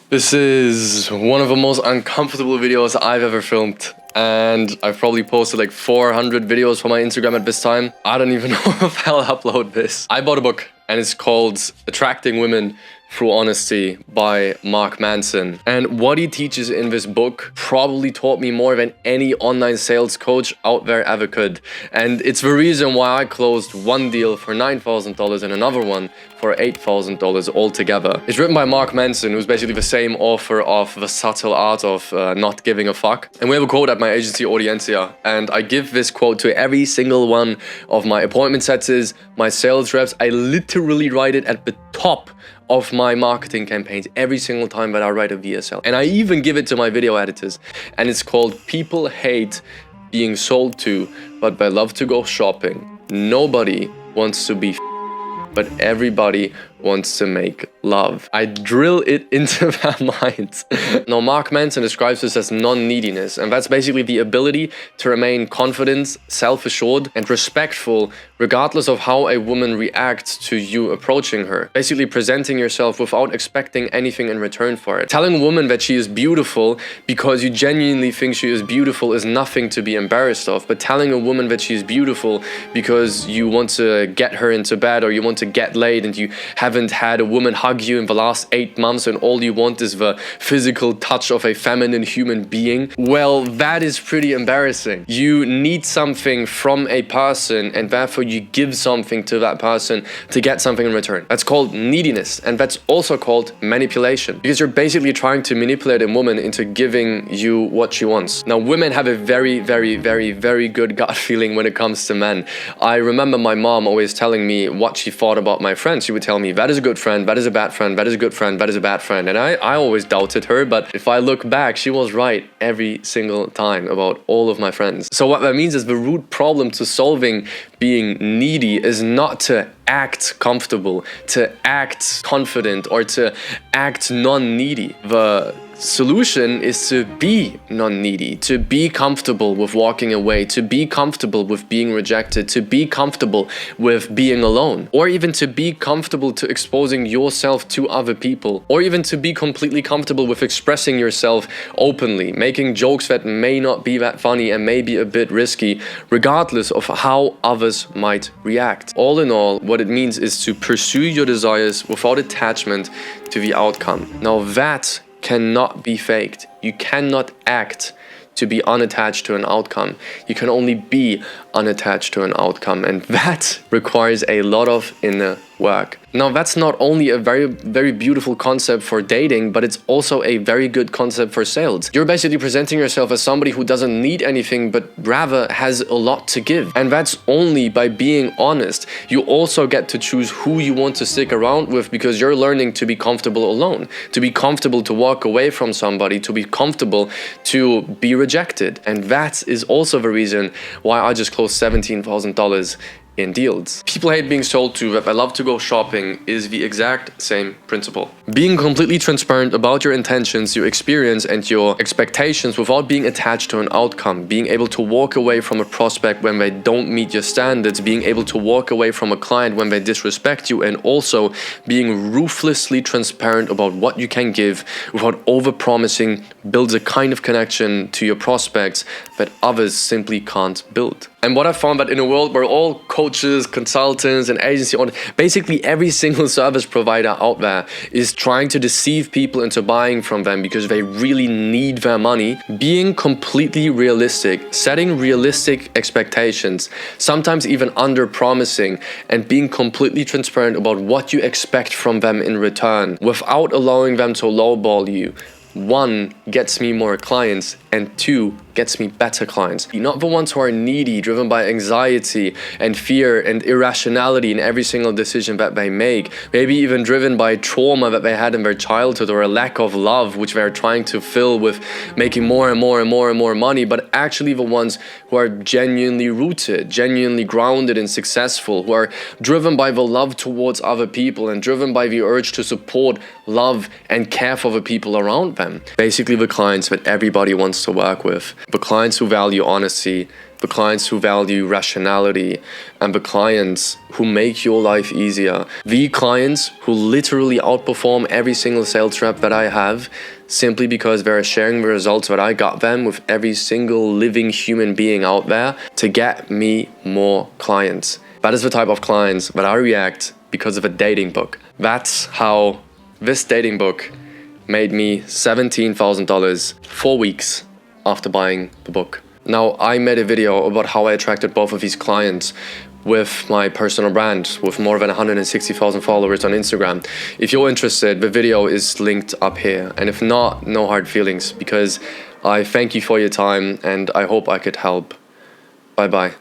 This is one of the most uncomfortable videos I've ever filmed. And I've probably posted like 400 videos for my Instagram at this time. I don't even know if I'll upload this. I bought a book and it's called Attracting Women Through Honesty by Mark Manson. And what he teaches in this book probably taught me more than any online sales coach out there ever could. And it's the reason why I closed one deal for $9,000 and another one for $8,000 altogether. It's written by Mark Manson, who's basically the same author of The Subtle Art of Not Giving a Fuck. And we have a quote at my agency Audiencia, and I give this quote to every single one of my appointment setters, my sales reps. I literally write it at the top of my marketing campaigns every single time that I write a VSL. And I even give it to my video editors. And it's called People Hate Being Sold To, but they love to go shopping. Nobody wants to be but everybody wants to make love. I drill it into their minds. Now, Mark Manson describes this as non-neediness, and that's basically the ability to remain confident, self-assured, and respectful regardless of how a woman reacts to you approaching her. Basically presenting yourself without expecting anything in return for it. Telling a woman that she is beautiful because you genuinely think she is beautiful is nothing to be embarrassed of, but telling a woman that she is beautiful because you want to get her into bed or you want to get laid and you haven't had a woman hug you in the last 8 months and all you want is the physical touch of a feminine human being, well, that is pretty embarrassing. You need something from a person and therefore you give something to that person to get something in return. That's called neediness, and that's also called manipulation, because you're basically trying to manipulate a woman into giving you what she wants. Now, women have a very, very, very, very good gut feeling when it comes to men. I remember my mom always telling me what she thought about my friends. She would tell me, that is a good friend, that is a bad friend, that is a good friend, that is a bad friend. And I always doubted her, but if I look back, she was right every single time about all of my friends. So what that means is the root problem to solving being needy is not to act comfortable, to act confident, or to act non-needy. The solution is to be non-needy, to be comfortable with walking away, to be comfortable with being rejected, to be comfortable with being alone, or even to be comfortable to exposing yourself to other people, or even to be completely comfortable with expressing yourself openly, making jokes that may not be that funny and may be a bit risky, regardless of how others might react. All in all, what it means is to pursue your desires without attachment to the outcome. Now that cannot be faked. You cannot act to be unattached to an outcome. You can only be unattached to an outcome, and that requires a lot of inner work. Now, that's not only a very, very beautiful concept for dating, but it's also a very good concept for sales. You're basically presenting yourself as somebody who doesn't need anything, but rather has a lot to give. And that's only by being honest. You also get to choose who you want to stick around with, because you're learning to be comfortable alone, to be comfortable to walk away from somebody, to be comfortable to be rejected. And that is also the reason why I just closed $17,000 in deals. People hate being sold to, that I love to go shopping is the exact same principle. Being completely transparent about your intentions, your experience, and your expectations without being attached to an outcome. Being able to walk away from a prospect when they don't meet your standards. Being able to walk away from a client when they disrespect you. And also being ruthlessly transparent about what you can give without over-promising builds a kind of connection to your prospects that others simply can't build. And what I found that in a world where all coaches, consultants, and agency owners, basically every single service provider out there is trying to deceive people into buying from them because they really need their money, being completely realistic, setting realistic expectations, sometimes even under-promising, and being completely transparent about what you expect from them in return without allowing them to lowball you. 1, gets me more clients, and 2, gets me better clients. Not the ones who are needy, driven by anxiety and fear and irrationality in every single decision that they make. Maybe even driven by trauma that they had in their childhood or a lack of love, which they're trying to fill with making more and more and more and more money, but actually the ones who are genuinely rooted, genuinely grounded and successful, who are driven by the love towards other people and driven by the urge to support, love, and care for the people around them. Basically the clients that everybody wants to work with. The clients who value honesty, the clients who value rationality, and the clients who make your life easier. The clients who literally outperform every single sales rep that I have simply because they're sharing the results that I got them with every single living human being out there to get me more clients. That is the type of clients that I react because of a dating book. That's how this dating book made me $17,000 4 weeks after buying the book. Now, I made a video about how I attracted both of these clients with my personal brand, with more than 160,000 followers on Instagram. If you're interested, the video is linked up here. And if not, no hard feelings, because I thank you for your time and I hope I could help. Bye-bye.